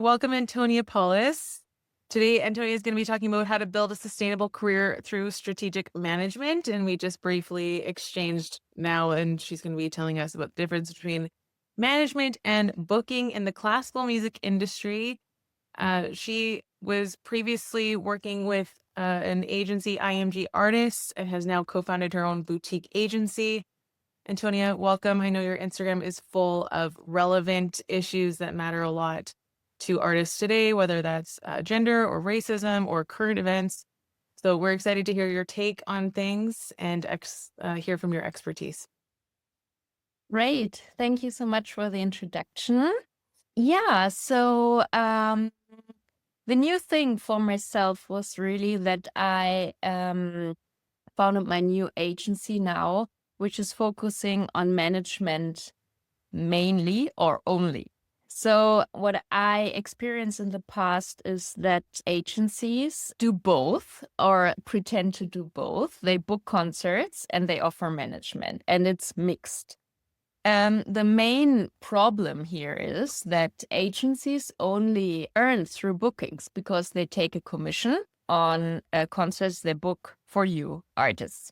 Welcome, Antonia Paulus. Today, Antonia is going to be talking about how to build a sustainable career through strategic management. And we just briefly exchanged now, and she's going to be telling us about the difference between management and booking in the classical music industry. She was previously working with an agency, IMG Artists, and has now co-founded her own boutique agency. Antonia, welcome. I know your Instagram is full of relevant issues that matter a lot to artists today, whether that's gender or racism or current events. So we're excited to hear your take on things and hear from your expertise. Great. Thank you so much for the introduction. Yeah, so the new thing for myself was really that I founded my new agency now, which is focusing on management mainly or only. So what I experienced in the past is that agencies do both or pretend to do both. They book concerts and they offer management, and it's mixed. The main problem here is that agencies only earn through bookings because they take a commission on concerts they book for you, artists.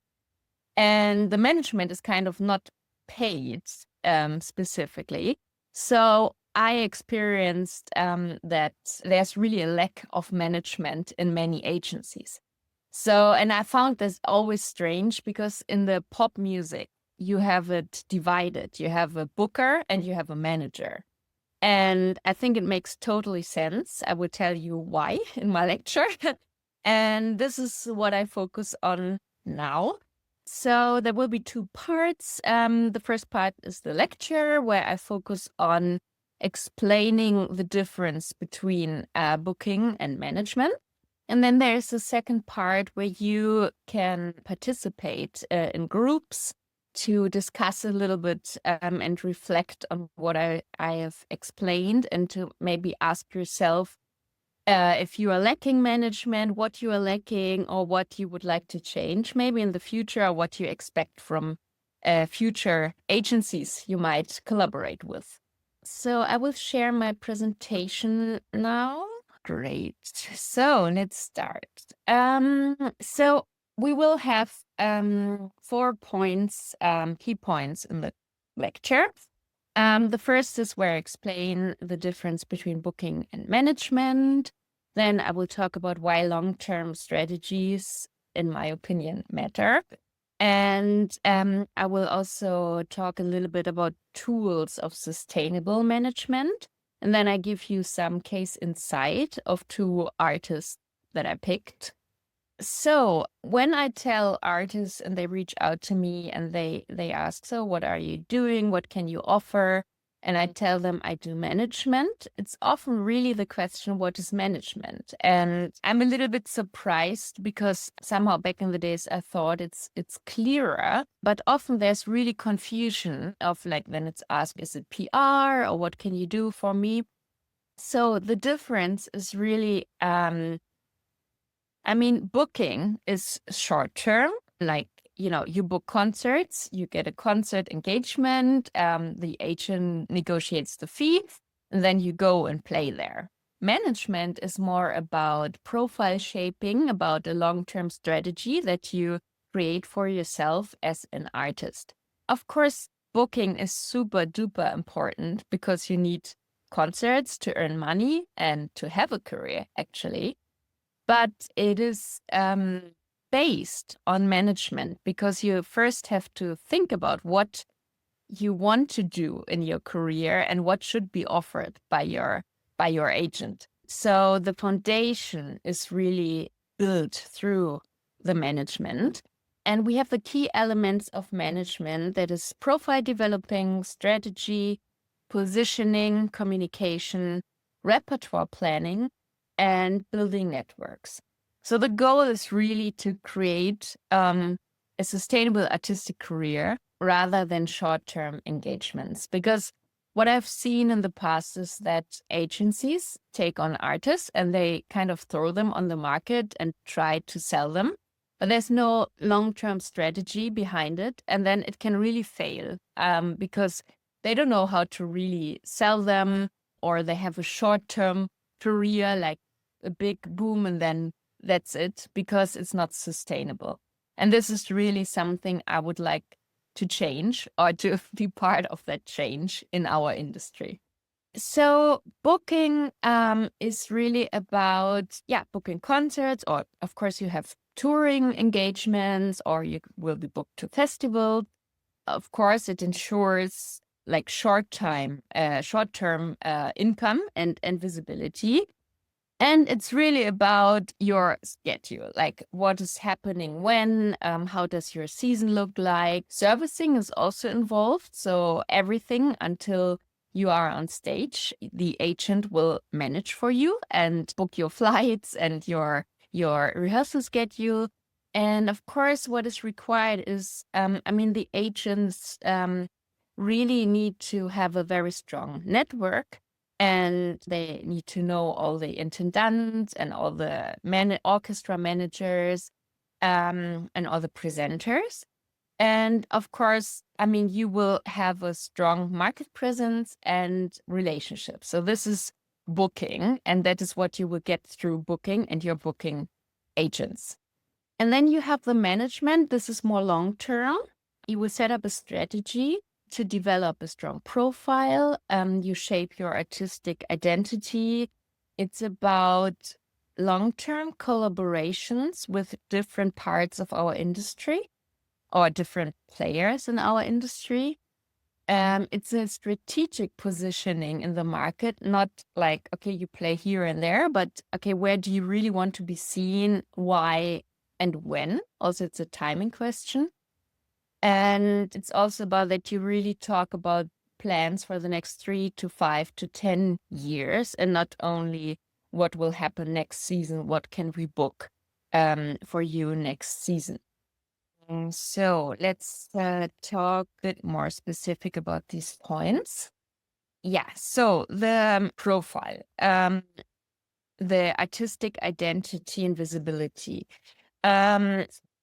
And the management is kind of not paid specifically. So I experienced that there's really a lack of management in many agencies. So, and I found this always strange because in the pop music, you have it divided. You have a booker and you have a manager. And I think it makes totally sense. I will tell you why in my lecture. And this is what I focus on now. So there will be two parts. The first part is the lecture, where I focus on explaining the difference between booking and management. And then there's a second part where you can participate in groups to discuss a little bit and reflect on what I have explained, and to maybe ask yourself if you are lacking management, what you are lacking, or what you would like to change maybe in the future, or what you expect from future agencies you might collaborate with. So I will share my presentation now. Great. So let's start. So we will have 4 points, key points in the lecture. The first is where I explain the difference between booking and management. Then I will talk about why long-term strategies, in my opinion, matter. And I will also talk a little bit about tools of sustainable management. And then I give you some case insight of 2 artists that I picked. So when I tell artists and they reach out to me and they ask, so what are you doing? What can you offer? And I tell them I do management. It's often really the question, what is management? And I'm a little bit surprised because somehow back in the days I thought it's clearer, but often there's really confusion of like, then it's asked, is it PR or what can you do for me? So the difference is really, booking is short term, like, you book concerts, you get a concert engagement, the agent negotiates the fee, and then you go and play there. Management is more about profile shaping, about a long-term strategy that you create for yourself as an artist. Of course, booking is super duper important because you need concerts to earn money and to have a career, actually. But it is based on management because you first have to think about what you want to do in your career and what should be offered by your agent. So the foundation is really built through the management. And we have the key elements of management, that is profile developing, strategy, positioning, communication, repertoire planning, and building networks. So the goal is really to create a sustainable artistic career rather than short-term engagements. Because what I've seen in the past is that agencies take on artists and they kind of throw them on the market and try to sell them. But there's no long-term strategy behind it. And then it can really fail because they don't know how to really sell them, or they have a short-term career, like a big boom, and then that's it, because it's not sustainable. And this is really something I would like to change, or to be part of that change in our industry. So booking is really about, booking concerts, or of course you have touring engagements, or you will be booked to festivals. Of course, it ensures like short-term income and visibility. And it's really about your schedule, like what is happening when, how does your season look like. Servicing is also involved. So everything until you are on stage, the agent will manage for you and book your flights and your rehearsal schedule. And of course, what is required is, the agents really need to have a very strong network, and they need to know all the intendants and all the orchestra managers, and all the presenters. And of course, you will have a strong market presence and relationships. So this is booking, and that is what you will get through booking and your booking agents. And then you have the management. This is more long term. You will set up a strategy to develop a strong profile. You shape your artistic identity. It's about long-term collaborations with different parts of our industry, or different players in our industry. It's a strategic positioning in the market, not like, okay, you play here and there, but okay, where do you really want to be seen? Why and when? Also, it's a timing question. And it's also about that you really talk about plans for the next 3 to 5 to 10 years, and not only what will happen next season, what can we book for you next season. So let's talk a bit more specific about these points. So the profile, the artistic identity and visibility.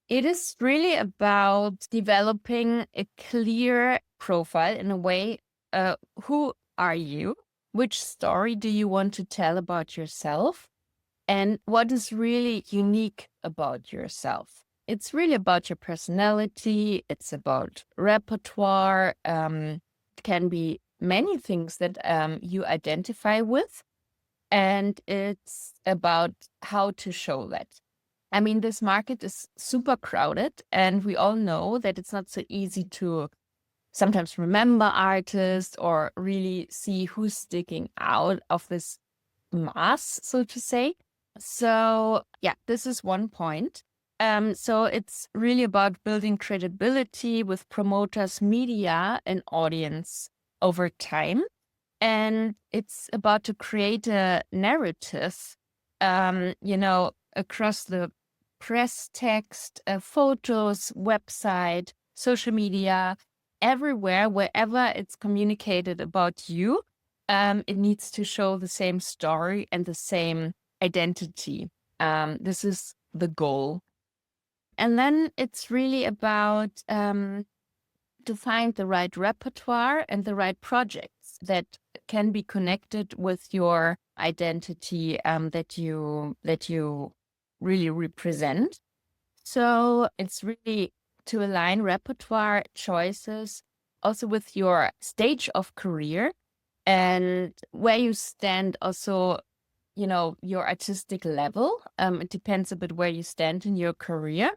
It is really about developing a clear profile in a way. Who are you? Which story do you want to tell about yourself? And what is really unique about yourself? It's really about your personality. It's about repertoire. It can be many things that you identify with. And it's about how to show that. This market is super crowded, and we all know that it's not so easy to sometimes remember artists or really see who's sticking out of this mass, so to say. So this is one point. So it's really about building credibility with promoters, media, and audience over time. And it's about to create a narrative, across the press, text, photos, website, social media, everywhere, wherever it's communicated about you. It needs to show the same story and the same identity. This is the goal. And then it's really about to find the right repertoire and the right projects that can be connected with your identity, that you really represent. So it's really to align repertoire choices also with your stage of career and where you stand, also, your artistic level. It depends a bit where you stand in your career.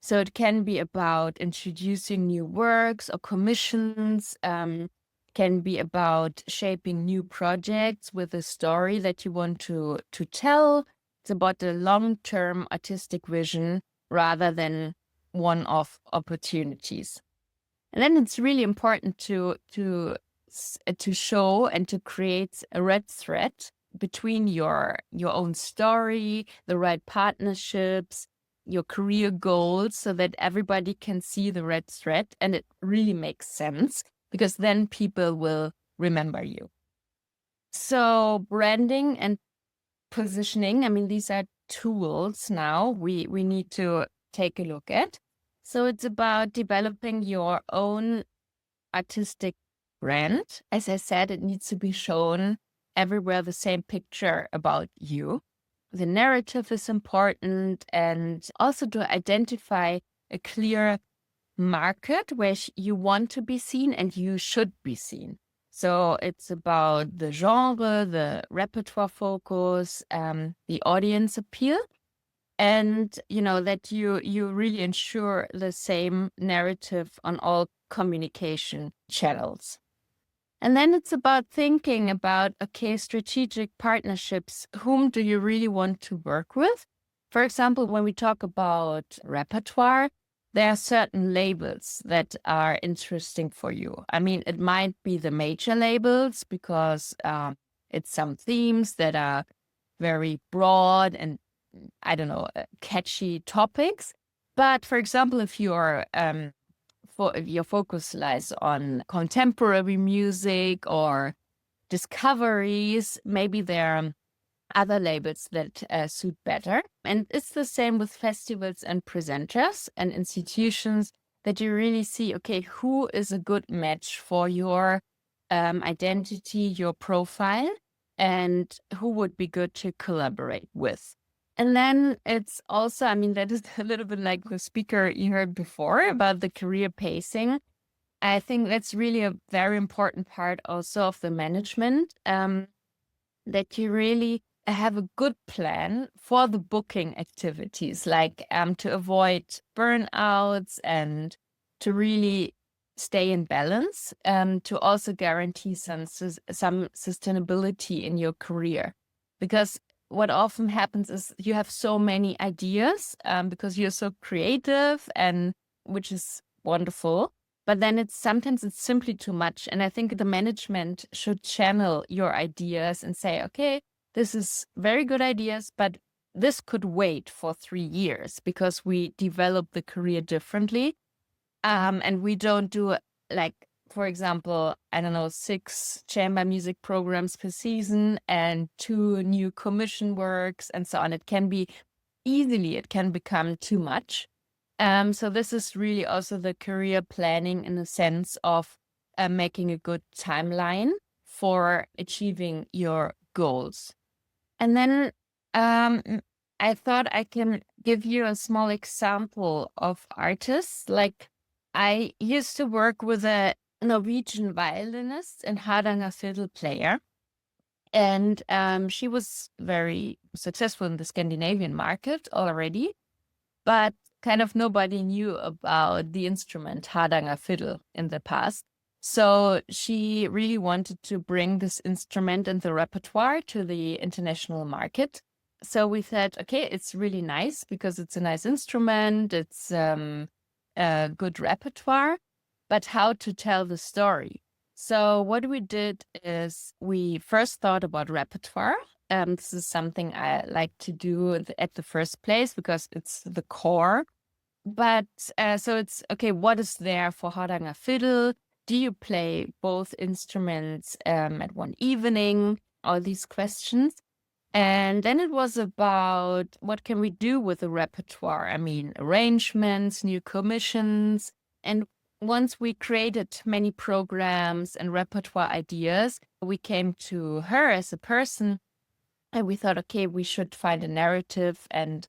So it can be about introducing new works or commissions, can be about shaping new projects with a story that you want to tell. It's about the long-term artistic vision rather than one-off opportunities. And then it's really important to show and to create a red thread between your own story, the right partnerships, your career goals, so that everybody can see the red thread and it really makes sense, because then people will remember you. So branding and positioning, these are tools now we need to take a look at. So it's about developing your own artistic brand. As I said, it needs to be shown everywhere the same picture about you. The narrative is important, and also to identify a clear market where you want to be seen and you should be seen. So it's about the genre, the repertoire focus, the audience appeal, and that you really ensure the same narrative on all communication channels. And then it's about thinking about, okay, strategic partnerships. Whom do you really want to work with? For example, when we talk about repertoire, there are certain labels that are interesting for you. I mean, it might be the major labels because it's some themes that are very broad and, I don't know, catchy topics. But for example, if you're if your focus lies on contemporary music or discoveries, maybe there are other labels that suit better. And it's the same with festivals and presenters and institutions, that you really see, okay, who is a good match for your identity, your profile, and who would be good to collaborate with. And then it's also, I mean, that is a little bit like the speaker you heard before about the career pacing. I think that's really a very important part also of the management, that you really have a good plan for the booking activities, like to avoid burnouts and to really stay in balance, to also guarantee some sustainability in your career. Because what often happens is you have so many ideas because you're so creative, and which is wonderful. But then sometimes it's simply too much. And I think the management should channel your ideas and say, okay, this is very good ideas, but this could wait for 3 years because we develop the career differently. And we don't do, like, for example, I don't know, 6 chamber music programs per season and 2 new commission works and so on. It can become too much. So this is really also the career planning in the sense of making a good timeline for achieving your goals. And then I thought I can give you a small example of artists. Like, I used to work with a Norwegian violinist and Hardanger fiddle player. And she was very successful in the Scandinavian market already, but kind of nobody knew about the instrument Hardanger fiddle in the past. So she really wanted to bring this instrument and the repertoire to the international market. So we said, okay, it's really nice because it's a nice instrument, it's a good repertoire, but how to tell the story? So what we did is we first thought about repertoire. This is something I like to do at the first place because it's the core. But so it's, okay, what is there for Hardanger fiddle? Do you play both instruments at one evening? All these questions. And then it was about what can we do with the repertoire? I mean, arrangements, new commissions. And once we created many programs and repertoire ideas, we came to her as a person, and we thought, okay, we should find a narrative and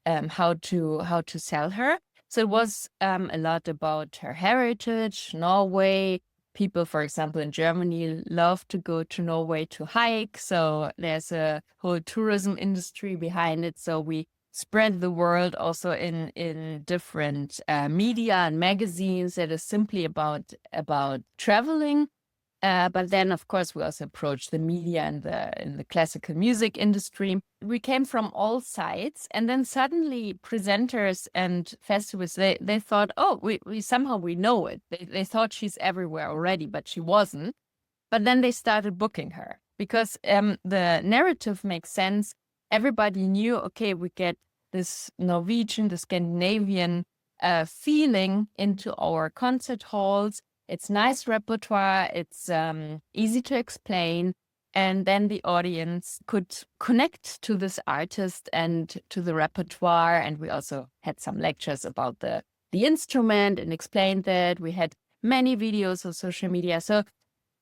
how to sell her. So it was a lot about her heritage, Norway. People, for example, in Germany love to go to Norway to hike. So there's a whole tourism industry behind it. So we spread the word also in different media and magazines that is simply about traveling. But then, of course, we also approached the media and in the classical music industry. We came from all sides, and then suddenly presenters and festivals, they thought, oh, we somehow we know it. They thought she's everywhere already, but she wasn't. But then they started booking her because the narrative makes sense. Everybody knew, okay, we get this Norwegian, the Scandinavian feeling into our concert halls. It's nice repertoire. It's easy to explain. And then the audience could connect to this artist and to the repertoire. And we also had some lectures about the instrument and explained that. We had many videos on social media. So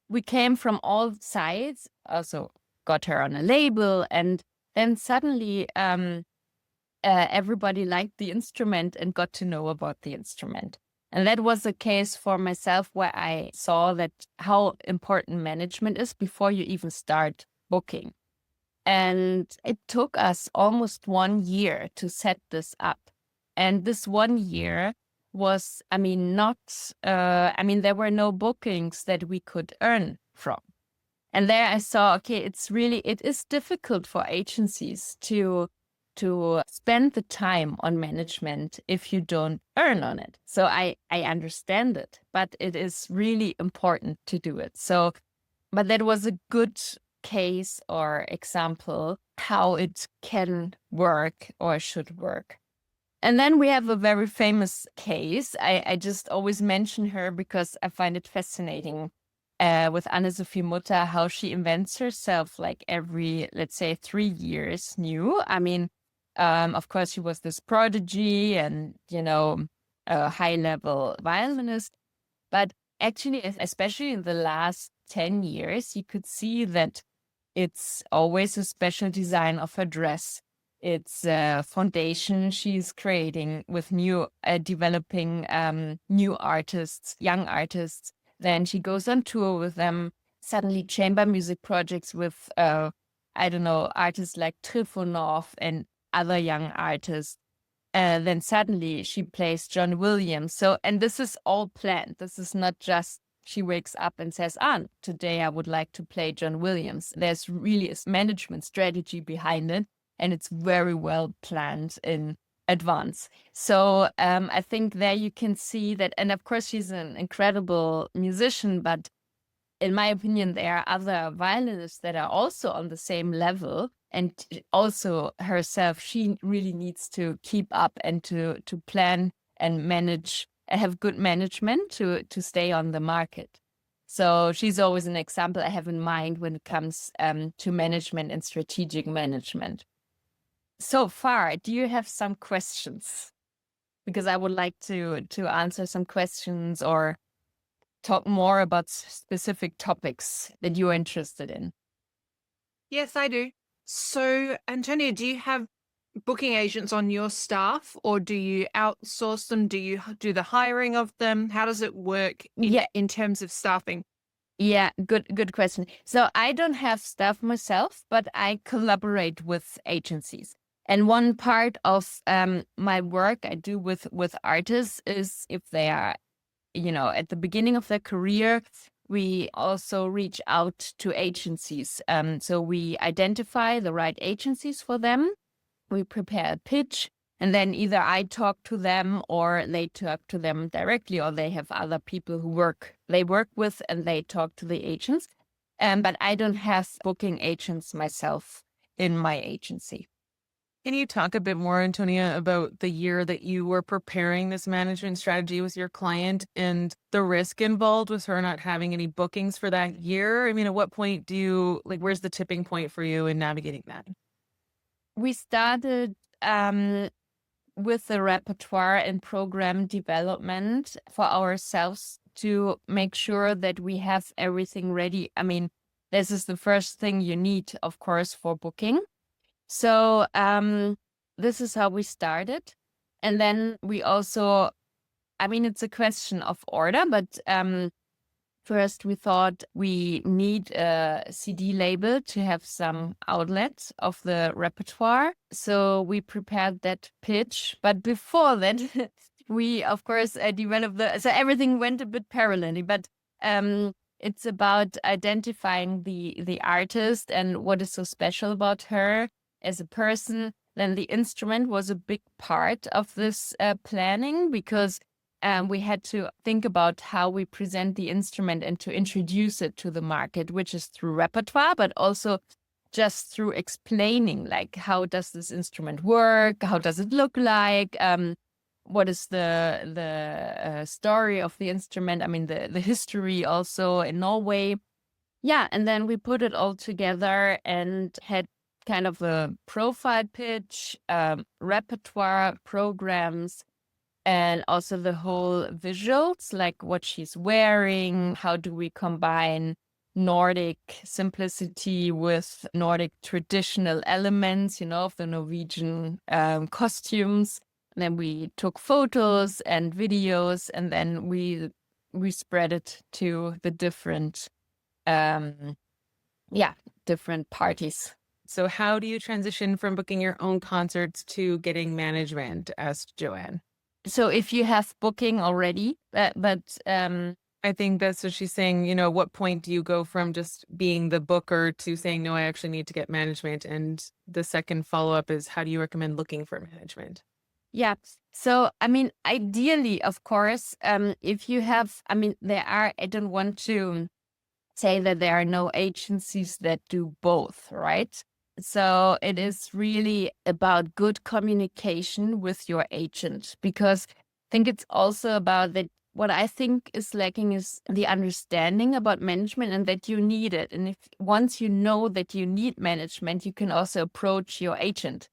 we came from all sides, also got her on a label, and then suddenly everybody liked the instrument and got to know about the instrument. And that was a case for myself where I saw that how important management is before you even start booking. And it took us almost 1 year to set this up. And this 1 year was, there were no bookings that we could earn from. And there I saw, okay, it is difficult for agencies to spend the time on management if you don't earn on it. So I understand it, but it is really important to do it. So, but that was a good case or example how it can work or should work. And then we have a very famous case. I just always mention her because I find it fascinating with Anne-Sophie Mutter, how she invents herself like every, let's say, 3 years new. Of course, she was this prodigy and, a high-level violinist. But actually, especially in the last 10 years, you could see that it's always a special design of her dress. It's a foundation she's creating with developing new artists, young artists. Then she goes on tour with them, suddenly chamber music projects with, artists like Trifonov and other young artists. Then suddenly she plays John Williams. So, and this is all planned. This is not just she wakes up and says, today I would like to play John Williams. There's really a management strategy behind it, and it's very well planned in advance. So I think there you can see that, and of course she's an incredible musician, but in my opinion, there are other violinists that are also on the same level, and also herself, she really needs to keep up and to plan and manage, have good management to stay on the market. So she's always an example I have in mind when it comes to management and strategic management. So far, do you have some questions? Because I would like to answer some questions or talk more about specific topics that you're interested in. Yes, I do. So, Antonia, do you have booking agents on your staff, or do you outsource them? Do you do the hiring of them? How does it work in terms of staffing? Yeah, good question. So I don't have staff myself, but I collaborate with agencies. And one part of my work I do with artists is if they are, at the beginning of their career, we also reach out to agencies. So we identify the right agencies for them. We prepare a pitch, and then either I talk to them or they talk to them directly, or they have other people they work with and they talk to the agents. But I don't have booking agents myself in my agency. Can you talk a bit more, Antonia, about the year that you were preparing this management strategy with your client and the risk involved with her not having any bookings for that year? At what point where's the tipping point for you in navigating that? We started with the repertoire and program development for ourselves to make sure that we have everything ready. This is the first thing you need, of course, for booking. So this is how we started. And then we also, it's a question of order, but first we thought we need a CD label to have some outlets of the repertoire. So we prepared that pitch. But before that, we, of course, developed so everything went a bit parallelly, but it's about identifying the artist and what is so special about her as a person. Then the instrument was a big part of this planning, because we had to think about how we present the instrument and to introduce it to the market, which is through repertoire, but also just through explaining, like, how does this instrument work? How does it look like? What is the story of the instrument? The history also in Norway. Yeah, and then we put it all together and had kind of a profile pitch, repertoire programs, and also the whole visuals, like what she's wearing, how do we combine Nordic simplicity with Nordic traditional elements, of the Norwegian costumes. And then we took photos and videos, and then we spread it to the different, different parties. So how do you transition from booking your own concerts to getting management? Asked Joanne. So if you have booking already, but I think that's what she's saying. What point do you go from just being the booker to saying, no, I actually need to get management? And the second follow-up is, how do you recommend looking for management? yeah. So, ideally, of course, if you have, I don't want to say that there are no agencies that do both, right? So it is really about good communication with your agent, because I think it's also about that. What I think is lacking is the understanding about management and that you need it. And if once you know that you need management, you can also approach your agent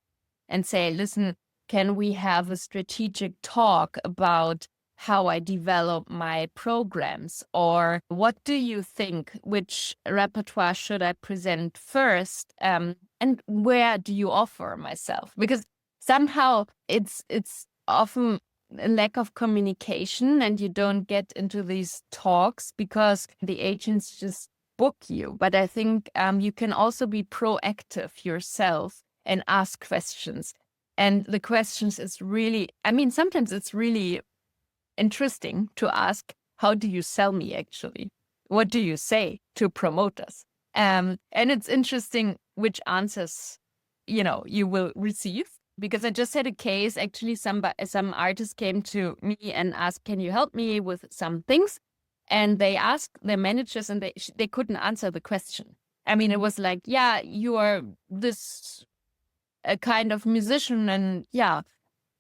and say, listen, can we have a strategic talk about how I develop my programs? Or what do you think? Which repertoire should I present first? And where do you offer myself? Because somehow it's often a lack of communication, and you don't get into these talks because the agents just book you. But I think you can also be proactive yourself and ask questions. And the questions is really, sometimes it's really interesting to ask, how do you sell me actually? What do you say to promote us? And it's interesting which answers, you will receive. Because I just had a case, actually, some artists came to me and asked, can you help me with some things? And they asked their managers, and they couldn't answer the question. It was like, yeah, you are this a kind of musician, and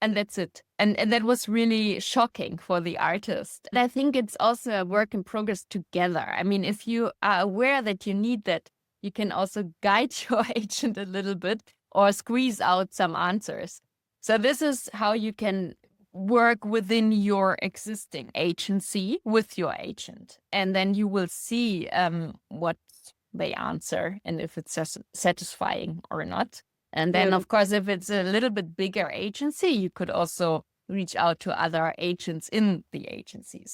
that's it. And that was really shocking for the artist. And I think it's also a work in progress together. If you are aware that you need that, you can also guide your agent a little bit or squeeze out some answers. So this is how you can work within your existing agency with your agent. And then you will see what they answer and if it's satisfying or not. And then, of course, if it's a little bit bigger agency, you could also reach out to other agents in the agency.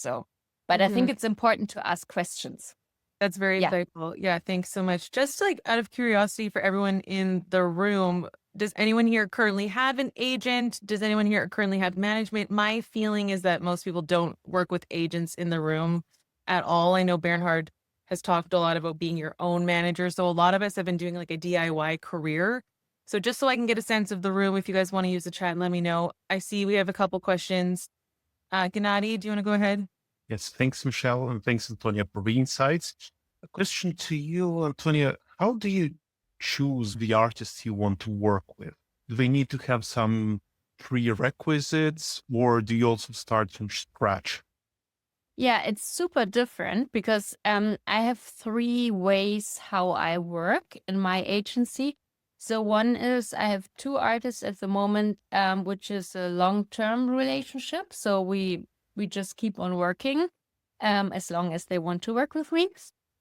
But I think it's important to ask questions. That's very insightful. Yeah, thanks so much. Just like out of curiosity for everyone in the room, does anyone here currently have an agent? Does anyone here currently have management? My feeling is that most people don't work with agents in the room at all. I know Bernhard has talked a lot about being your own manager. So a lot of us have been doing like a DIY career. So just so I can get a sense of the room, if you guys want to use the chat, let me know. I see we have a couple questions. Gennady, do you want to go ahead? Yes, thanks, Michelle, and thanks, Antonia, for the insights. A question to you, Antonia. How do you choose the artists you want to work with? Do they need to have some prerequisites, or do you also start from scratch? Yeah, it's super different because I have 3 ways how I work in my agency. So one is I have 2 artists at the moment, which is a long-term relationship. So we just keep on working as long as they want to work with me.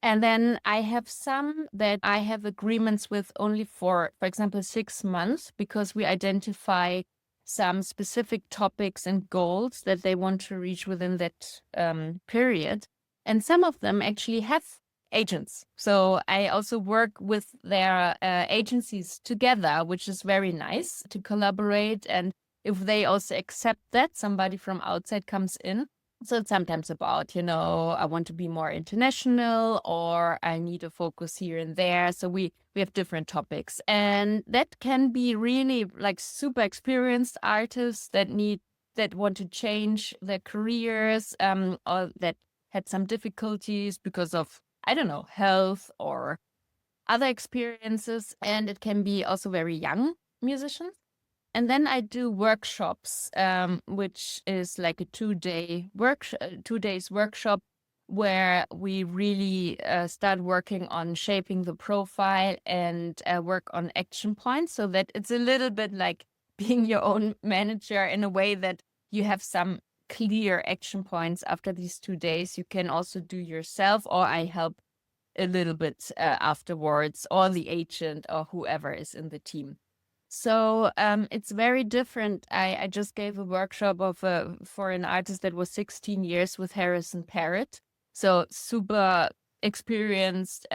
And then I have some that I have agreements with only for example, 6 months, because we identify some specific topics and goals that they want to reach within that period. And some of them actually have agents. So I also work with their agencies together, which is very nice to collaborate. And if they also accept that somebody from outside comes in. So it's sometimes about, I want to be more international, or I need to focus here and there. So we have different topics. And that can be really like super experienced artists that want to change their careers, or that had some difficulties because of, I don't know, health or other experiences. And it can be also very young musicians. And then I do workshops, which is like a 2-day 2 days workshop, where we really start working on shaping the profile and work on action points, so that it's a little bit like being your own manager in a way that you have some clear action points after these 2 days. You can also do yourself, or I help a little bit afterwards, or the agent or whoever is in the team. So it's very different. I just gave a workshop for an artist that was 16 years with Harrison Parrott. So super experienced,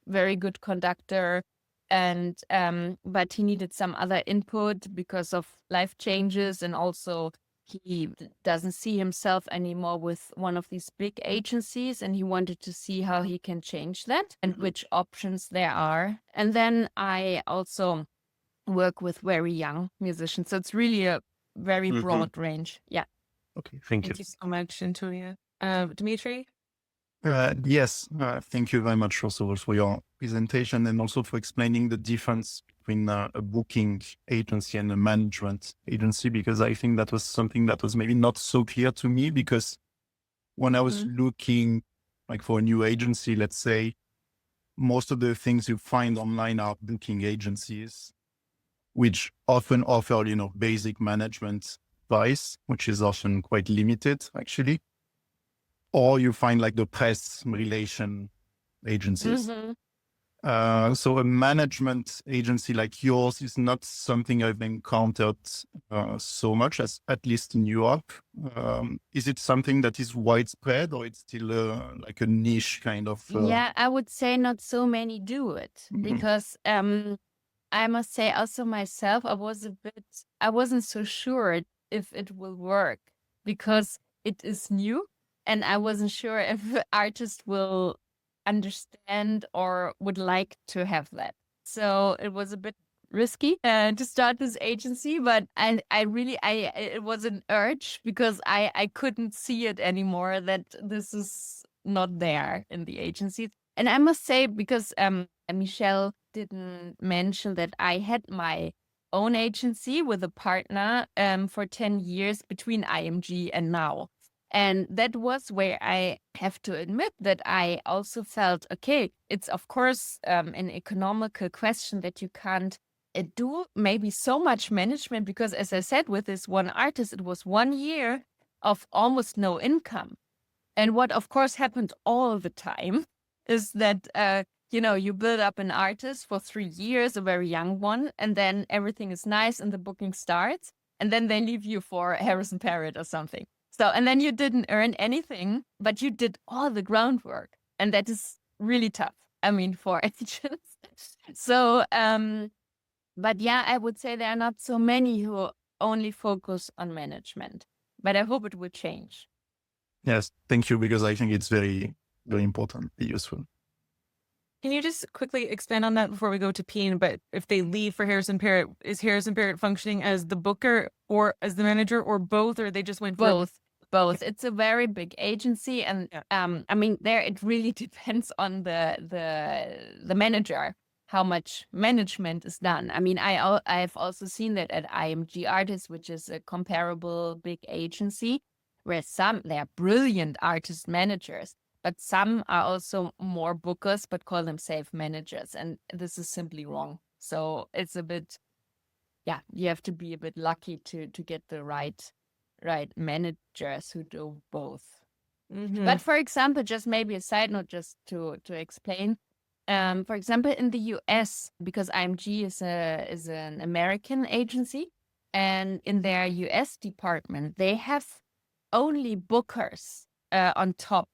very good conductor. And but he needed some other input because of life changes, and also he doesn't see himself anymore with one of these big agencies, and he wanted to see how he can change that and which options there are. And then I also work with very young musicians. So it's really a very broad range. Yeah. Okay, thank you. Thank you so much, Antonia. Dimitri? Yes, thank you very much, first of all, for your presentation and also for explaining the difference between a booking agency and a management agency, because I think that was something that was maybe not so clear to me, because when I was looking like for a new agency, let's say, most of the things you find online are booking agencies, which often offer, basic management advice, which is often quite limited, actually. Or you find like the press relation agencies. So a management agency like yours is not something I've encountered so much, as at least in Europe. Is it something that is widespread, or it's still like a niche kind of? Yeah, I would say not so many do it, because I must say also myself, I wasn't so sure if it will work, because it is new. And I wasn't sure if artists will understand or would like to have that. So it was a bit risky to start this agency, but it was an urge, because I couldn't see it anymore, that this is not there in the agency. And I must say, because Michelle didn't mention that I had my own agency with a partner for 10 years between IMG and now. And that was where I have to admit that I also felt, okay, it's of course an economical question that you can't do maybe so much management, because as I said, with this one artist, it was 1 year of almost no income. And what of course happened all the time is that, you build up an artist for 3 years, a very young one, and then everything is nice and the booking starts, and then they leave you for Harrison Parrott or something. So, and then you didn't earn anything, but you did all the groundwork. And that is really tough, I mean, for agents. So, but yeah, I would say there are not so many who only focus on management, but I hope it will change. Yes, thank you, because I think it's very, very important, useful. Can you just quickly expand on that before we go to Peen? But if they leave for Harrison Parrott, is Harrison Parrott functioning as the booker or as the manager, or both, or they just went for both? It's a very big agency, and I mean, there it really depends on the manager, how much management is done. I mean, I've also seen that at IMG Artists, which is a comparable big agency, where they are brilliant artist managers, but some are also more bookers, but call themselves managers. And this is simply wrong. So it's a bit, you have to be a bit lucky to get the right managers who do both. But for example, just maybe a side note, just to explain. For example, in the US, because IMG is an American agency, and in their US department, they have only bookers on top,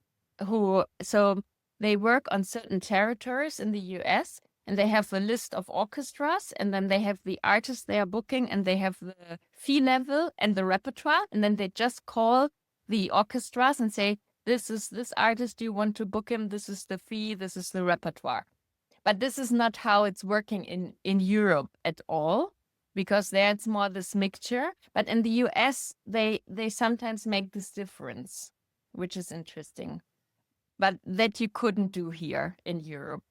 so they work on certain territories in the US, and they have a list of orchestras, and then they have the artists they are booking, and they have the fee level and the repertoire, and then they just call the orchestras and say, this is this artist, do you want to book him? This is the fee, this is the repertoire. But this is not how it's working in Europe at all, because there it's more this mixture. But in the US, they sometimes make this difference, which is interesting. But that you couldn't do here in Europe.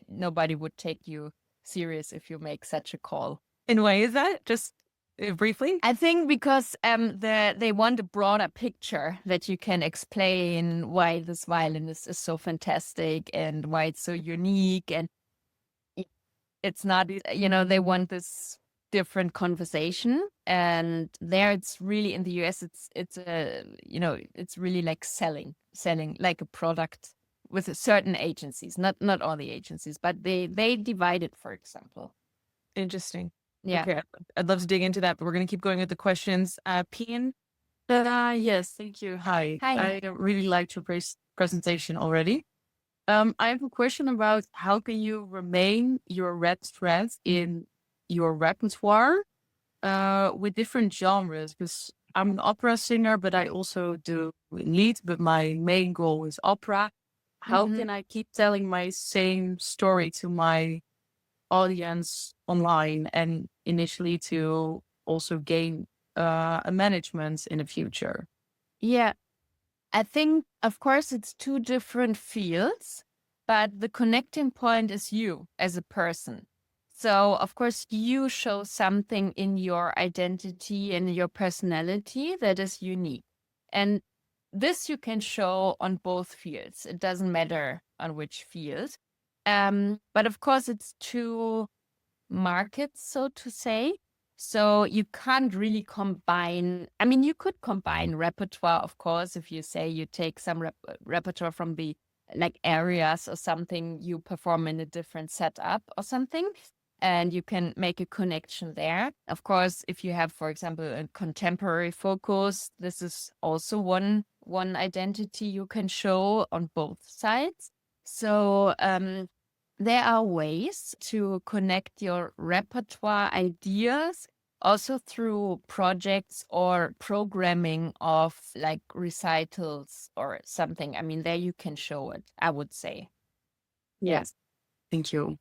Nobody would take you serious if you make such a call. And why is that? Just briefly? I think because they want a broader picture, that you can explain why this violinist is so fantastic and why it's so unique. And it's not, they want this different conversation. And there it's really, in the US, it's really like selling like a product. with certain agencies, not all the agencies, but they divide it, for example. Interesting. Yeah. Okay, I'd love to dig into that, but we're going to keep going with the questions. Pian? Yes, thank you. Hi. Hi. I really liked your presentation already. I have a question about how can you remain your red thread in your repertoire with different genres? Because I'm an opera singer, but I also do lead, but my main goal is opera. How Mhm. can I keep telling my same story to my audience online and initially to also gain a management in the future? Yeah. I think, of course, it's two different fields, but the connecting point is you as a person. So, of course, you show something in your identity and your personality that is unique. And this you can show on both fields. It doesn't matter on which field. But of course, it's two markets, so to say. So you can't really combine. I mean, you could combine repertoire, of course, if you say you take some repertoire from the like areas or something, you perform in a different setup or something, and you can make a connection there. Of course, if you have, for example, a contemporary focus, this is also one identity you can show on both sides. So there are ways to connect your repertoire ideas also through projects or programming of like recitals or something. I mean, there you can show it, I would say. Yes. Thank you.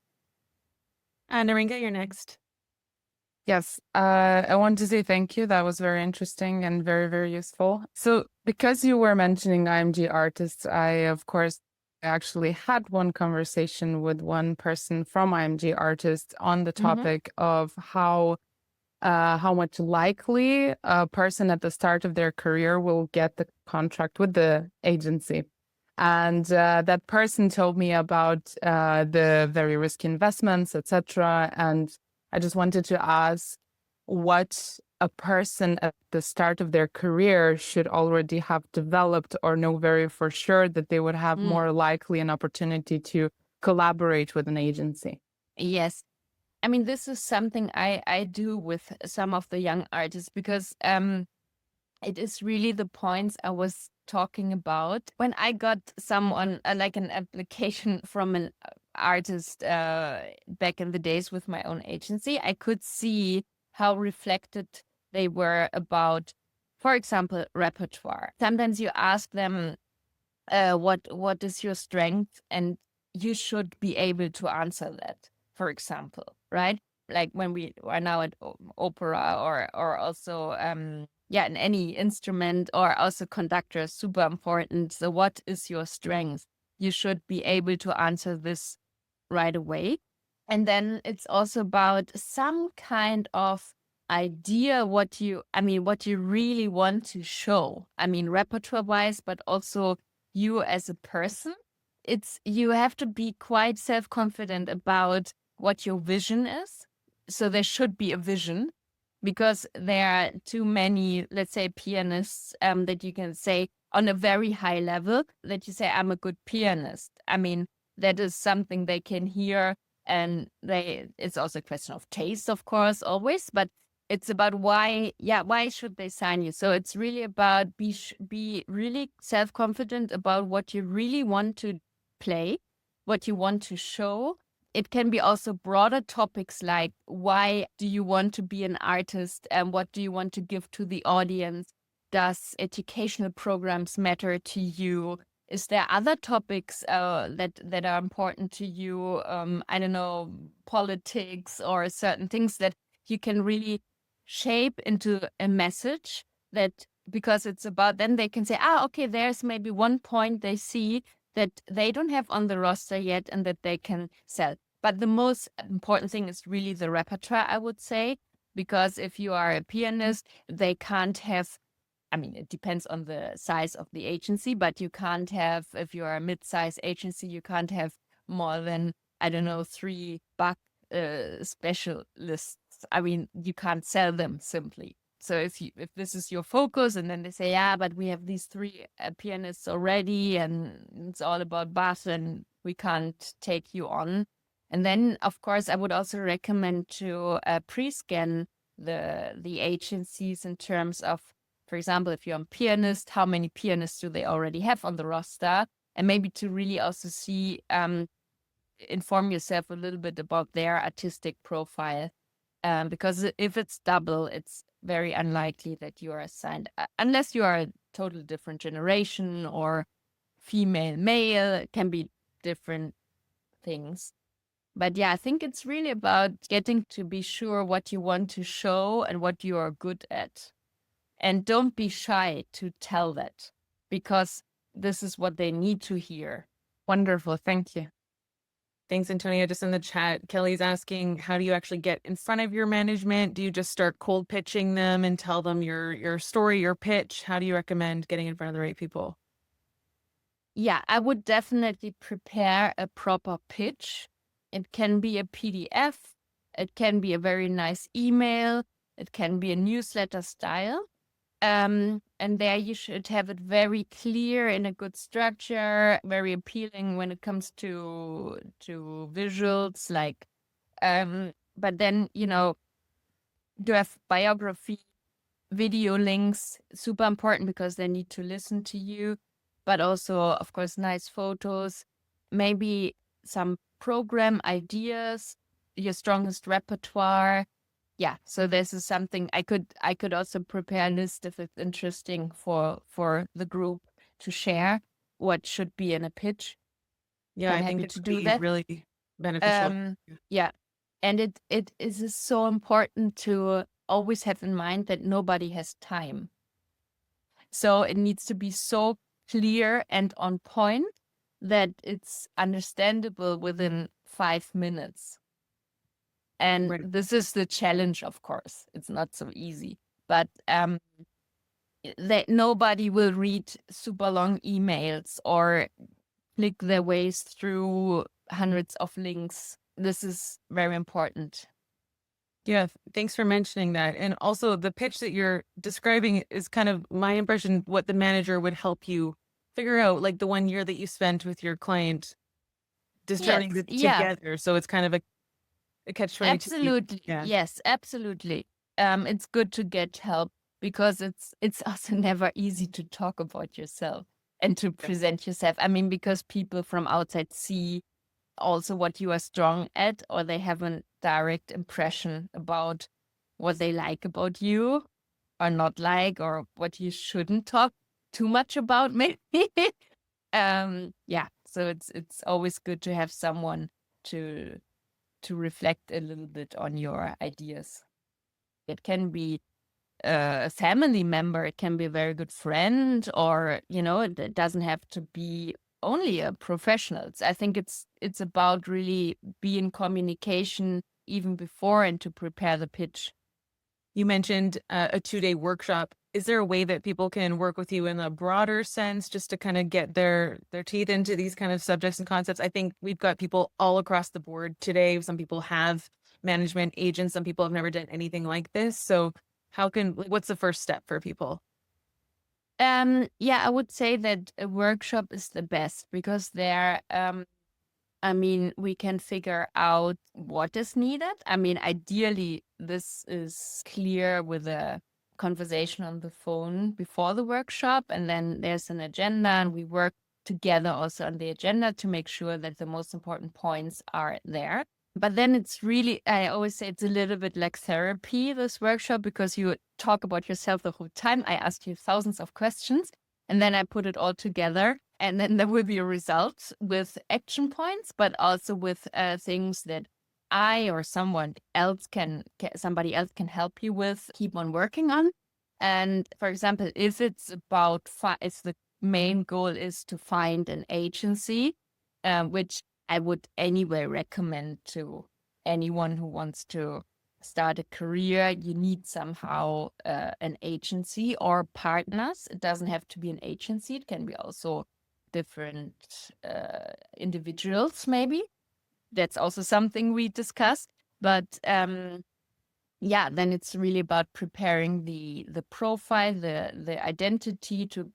Naringa, you're next. Yes, I want to say thank you. That was very interesting and very, very useful. So, because you were mentioning IMG artists, I, of course, actually had one conversation with one person from IMG artists on the topic of how much likely a person at the start of their career will get the contract with the agency. And that person told me about the very risky investments, etc. And I just wanted to ask what a person at the start of their career should already have developed or know very for sure that they would have more likely an opportunity to collaborate with an agency. Yes. I mean, this is something I do with some of the young artists because it is really the points I was talking about. When I got someone, like an application from an artist back in the days with my own agency, I could see how reflected they were about, for example, repertoire. Sometimes you ask them, what is your strength? And you should be able to answer that, for example, right? Like when we are now at opera or also in any instrument, or also conductor is super important. So what is your strength? You should be able to answer this right away. And then it's also about some kind of idea what you really want to show. I mean, repertoire wise, but also you as a person. You have to be quite self-confident about what your vision is. So there should be a vision, because there are too many, let's say, pianists that you can say on a very high level that you say, I'm a good pianist. I mean, that is something they can hear, and it's also a question of taste, of course, always, but it's about why should they sign you? So it's really about be really self-confident about what you really want to play, what you want to show. It can be also broader topics like, why do you want to be an artist and what do you want to give to the audience? Does educational programs matter to you? Is there other topics that are important to you? I don't know, politics or certain things that you can really shape into a message, that because it's about, then they can say, okay, there's maybe one point they see that they don't have on the roster yet and that they can sell. But the most important thing is really the repertoire, I would say, because if you are a pianist, they can't have, I mean, it depends on the size of the agency, but you can't have, if you are a mid-size agency, you can't have more than, I don't know, 3 specialists. I mean, you can't sell them simply. So if this is your focus, and then they say, yeah, but we have these three pianists already, and it's all about bass, and we can't take you on. And then, of course, I would also recommend to pre-scan the agencies in terms of, for example, if you're a pianist, how many pianists do they already have on the roster? And maybe to really also see, inform yourself a little bit about their artistic profile. Because if it's double, it's very unlikely that you are assigned, unless you are a totally different generation or female, male, it can be different things. But yeah, I think it's really about getting to be sure what you want to show and what you are good at. And don't be shy to tell that, because this is what they need to hear. Wonderful. Thank you. Thanks, Antonia. Just in the chat, Kelly's asking, how do you actually get in front of your management? Do you just start cold pitching them and tell them your story, your pitch? How do you recommend getting in front of the right people? Yeah, I would definitely prepare a proper pitch. It can be a PDF, it can be a very nice email, it can be a newsletter style. And there you should have it very clear in a good structure, very appealing when it comes to visuals, like but then, you know, to have biography, video links, super important because they need to listen to you, but also, of course, nice photos, maybe some program ideas, your strongest repertoire. Yeah, so this is something I could also prepare a list if it's interesting for the group to share what should be in a pitch. Yeah, I'm I think happy it to would do be that. really beneficial. Yeah, and it is so important to always have in mind that nobody has time. So it needs to be so clear and on point that it's understandable within 5 minutes. And Right. this is the challenge, of course. It's not so easy, but that nobody will read super long emails or click their ways through hundreds of links. This is very important. Yeah, thanks for mentioning that. And also the pitch that you're describing is kind of my impression, what the manager would help you figure out, like the 1 year that you spent with your client determining Yes, it yeah, together. So it's kind of a catch-22. absolutely. Yeah. Yes, absolutely. It's good to get help because it's also never easy to talk about yourself and to present yourself. I mean, because people from outside see also what you are strong at, or they have a direct impression about what they like about you or not like, or what you shouldn't talk too much about, maybe. Yeah, so it's always good to have someone to reflect a little bit on your ideas. It can be a family member, it can be a very good friend, or, you know, it doesn't have to be only a professional. I think it's about really be in communication even before and to prepare the pitch. You mentioned a 2-day workshop. Is there a way that people can work with you in a broader sense, just to kind of get their teeth into these kind of subjects and concepts? I think we've got people all across the board today. Some people have management agents. Some people have never done anything like this. So what's the first step for people? Yeah, I would say that a workshop is the best because there, I mean, we can figure out what is needed. I mean, ideally, this is clear with a conversation on the phone before the workshop, and then there's an agenda, and we work together also on the agenda to make sure that the most important points are there. But then it's really, I always say it's a little bit like therapy, this workshop, because you talk about yourself the whole time. I ask you thousands of questions, and then I put it all together. And then there will be a result with action points, but also with things that I or somebody else can help you with, keep on working on. And for example, if it's about, if the main goal is to find an agency, which I would anyway recommend to anyone who wants to start a career, you need somehow an agency or partners. It doesn't have to be an agency. It can be also different individuals, maybe. That's also something we discussed. But yeah, then it's really about preparing the profile, the identity to,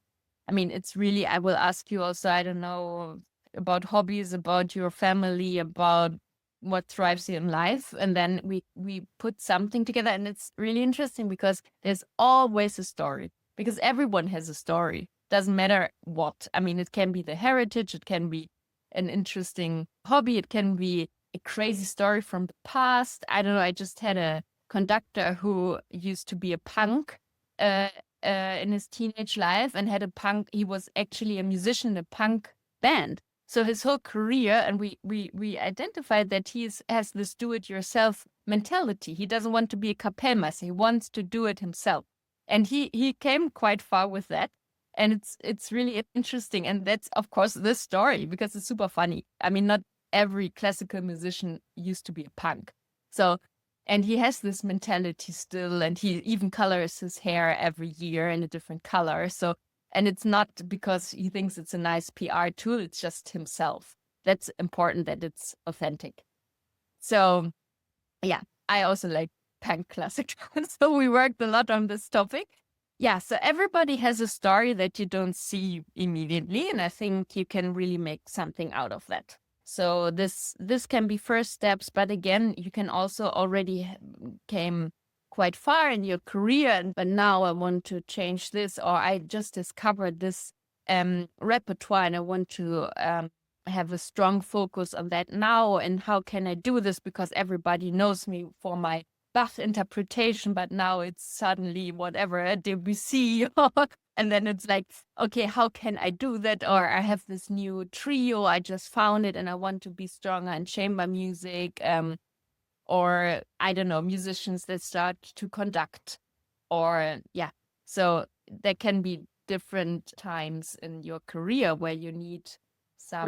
I mean, it's really, I will ask you also, I don't know, about hobbies, about your family, about what drives you in life. And then we put something together, and it's really interesting because there's always a story, because everyone has a story. Doesn't matter what. I mean, it can be the heritage, it can be an interesting hobby, it can be a crazy story from the past. I don't know. I just had a conductor who used to be a punk in his teenage life and had a punk. He was actually a musician in a punk band. So his whole career, and we identified that has this do-it-yourself mentality. He doesn't want to be a Kapellmeister. He wants to do it himself, and he came quite far with that. And it's really interesting, and that's of course this story because it's super funny. I mean, not every classical musician used to be a punk. So, and he has this mentality still, and he even colors his hair every year in a different color. So, and it's not because he thinks it's a nice PR tool, it's just himself. That's important, that it's authentic. So, yeah, I also like punk classic. So we worked a lot on this topic. Yeah, so everybody has a story that you don't see immediately, and I think you can really make something out of that. So this can be first steps, but again, you can also already came quite far in your career, but now I want to change this, or I just discovered this repertoire and I want to have a strong focus on that now. And how can I do this? Because everybody knows me for my Bach interpretation, but now it's suddenly whatever, a Debussy. And then it's like, okay, how can I do that? Or I have this new trio, I just found it and I want to be stronger in chamber music. Or I don't know, musicians that start to conduct. Or yeah, so there can be different times in your career where you need some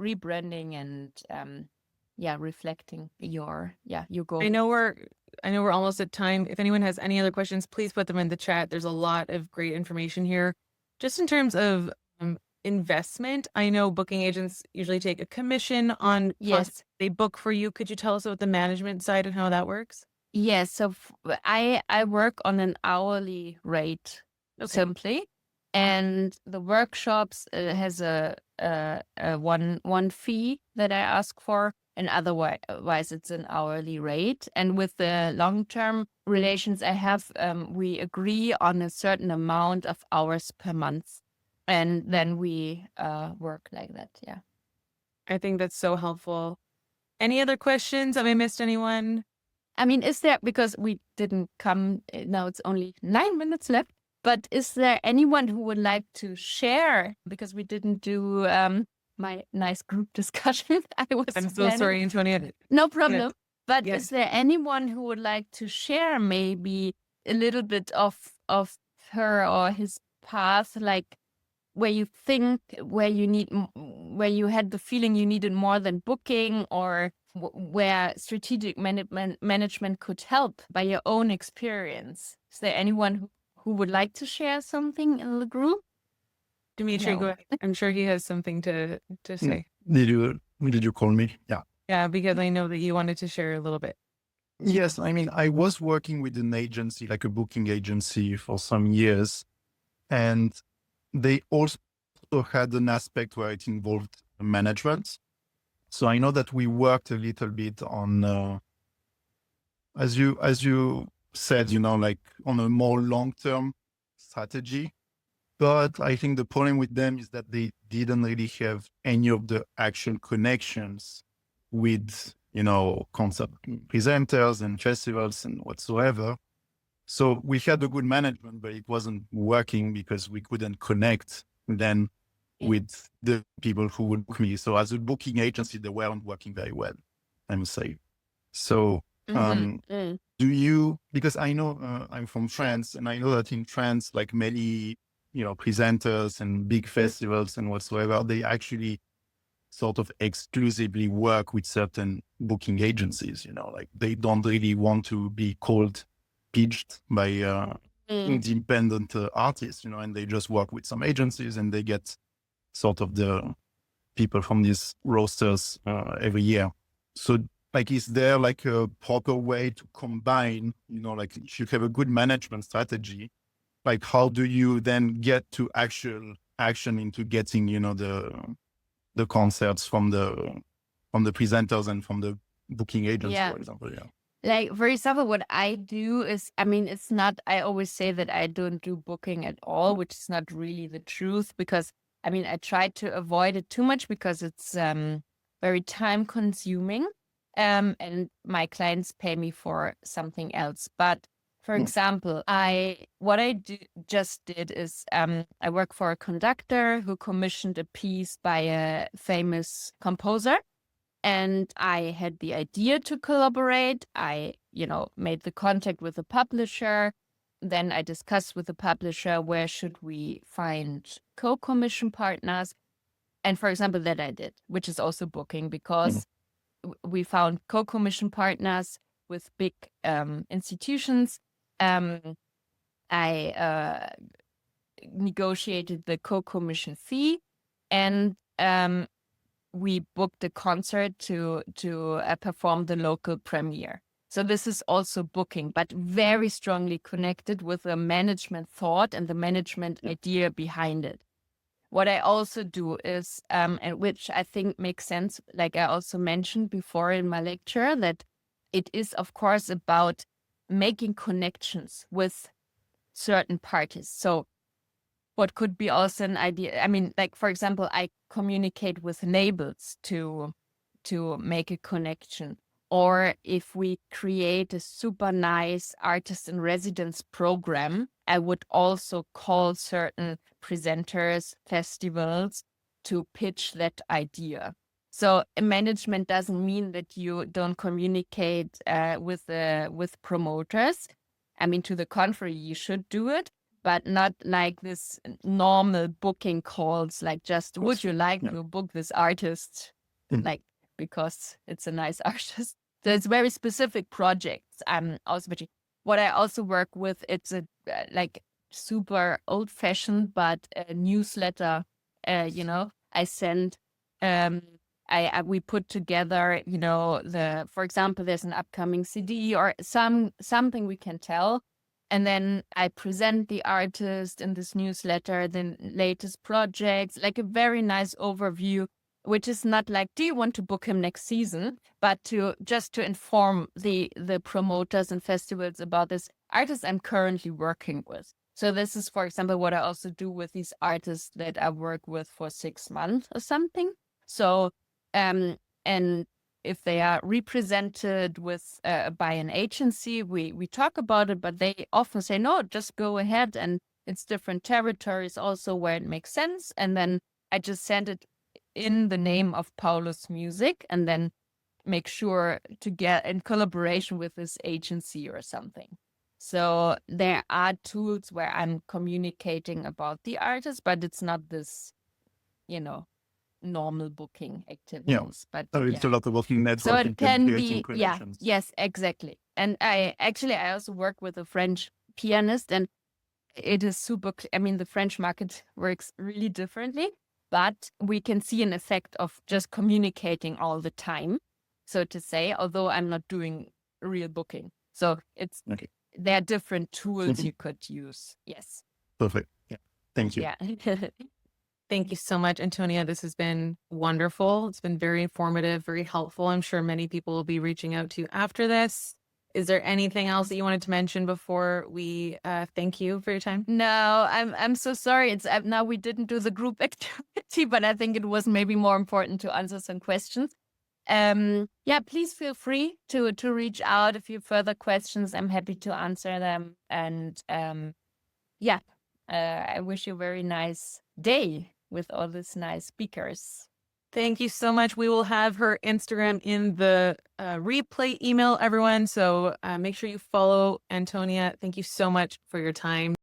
rebranding and reflecting your goal. I know we're almost at time. If anyone has any other questions, please put them in the chat. There's a lot of great information here. Just in terms of investment, I know booking agents usually take a commission on Yes. they book for you. Could you tell us about the management side and how that works? Yes. So I work on an hourly rate simply, and the workshops has a one fee that I ask for, and otherwise it's an hourly rate. And with the long-term relations I have, we agree on a certain amount of hours per month, and then we work like that. Yeah. I think that's so helpful. Any other questions? Have I missed anyone? I mean, is there, because we didn't come, now it's only 9 minutes left, but is there anyone who would like to share? Because we didn't do my nice group discussion. I'm so sorry, Antonia. No problem. Yes. But Yes. is there anyone who would like to share maybe a little bit of her or his path, like where you think, where you had the feeling you needed more than booking, or where strategic management could help by your own experience? Is there anyone who would like to share something in the group? Dimitri, No. go ahead. I'm sure he has something to say. Did you call me? Yeah. Yeah, because I know that you wanted to share a little bit. Yes, I mean, I was working with an agency, like a booking agency, for some years, and they also had an aspect where it involved management. So I know that we worked a little bit on, as you said, like on a more long-term strategy. But I think the problem with them is that they didn't really have any of the actual connections with, concert presenters and festivals and whatsoever. So we had a good management, but it wasn't working because we couldn't connect then with the people who would book me. So as a booking agency, they weren't working very well, I must say. So do you, because I know I'm from France, and I know that in France, like many, presenters and big festivals and whatsoever, they actually sort of exclusively work with certain booking agencies, like they don't really want to be pitched by independent artists, and they just work with some agencies and they get sort of the people from these rosters every year. So like, is there like a proper way to combine, like if you have a good management strategy, like how do you then get to action into getting, the concerts from the presenters and from the booking agents, Yeah. for example? Yeah. Like, for example, what I do is, it's not, I always say that I don't do booking at all, which is not really the truth, because I try to avoid it too much because it's very time consuming. And my clients pay me for something else. But for example, what I just did is I work for a conductor who commissioned a piece by a famous composer. And I had the idea to collaborate. I, made the contact with the publisher. Then I discussed with the publisher, where should we find co-commission partners? And for example, that I did, which is also booking, because we found co-commission partners with big institutions. I negotiated the co-commission fee, and we booked a concert to perform the local premiere. So this is also booking, but very strongly connected with the management thought and the management idea behind it. What I also do is, and which I think makes sense, like I also mentioned before in my lecture, that it is, of course, about making connections with certain parties. So what could be also an idea, like, for example, I communicate with neighbors to make a connection. Or if we create a super nice artist in residence program, I would also call certain presenters, festivals to pitch that idea. So management doesn't mean that you don't communicate with promoters. To the contrary, you should do it, but not like this normal booking calls, like just, would you like to book this artist? Like, because it's a nice artist. So it's very specific projects. Also, what I also work with, it's a like super old fashioned, but a newsletter, I send, we put together, for example, there's an upcoming CD or something we can tell. And then I present the artist in this newsletter, the latest projects, like a very nice overview, which is not like, do you want to book him next season? But to inform the promoters and festivals about this artist I'm currently working with. So this is, for example, what I also do with these artists that I work with for 6 months or something. So, and if they are represented with by an agency, we talk about it, but they often say, no, just go ahead. And it's different territories also where it makes sense. And then I just send it in the name of Paulus Music, and then make sure to get in collaboration with this agency or something. So there are tools where I'm communicating about the artist, but it's not this, normal booking activities. But it's a lot of working networking. So it can be, connections. yes, exactly. And I also work with a French pianist, and it is super, the French market works really differently, but we can see an effect of just communicating all the time, so to say, although I'm not doing real booking. So it's, there are different tools you could use. Yes. Perfect. Yeah. Thank you. Yeah. Thank you so much, Antonia. This has been wonderful. It's been very informative, very helpful. I'm sure many people will be reaching out to you after this. Is there anything else that you wanted to mention before we thank you for your time? No, I'm so sorry. It's now we didn't do the group activity, but I think it was maybe more important to answer some questions. Please feel free to reach out if you have further questions. I'm happy to answer them. And I wish you a very nice day with all these nice speakers. Thank you so much. We will have her Instagram in the replay email, everyone. So make sure you follow Antonia. Thank you so much for your time.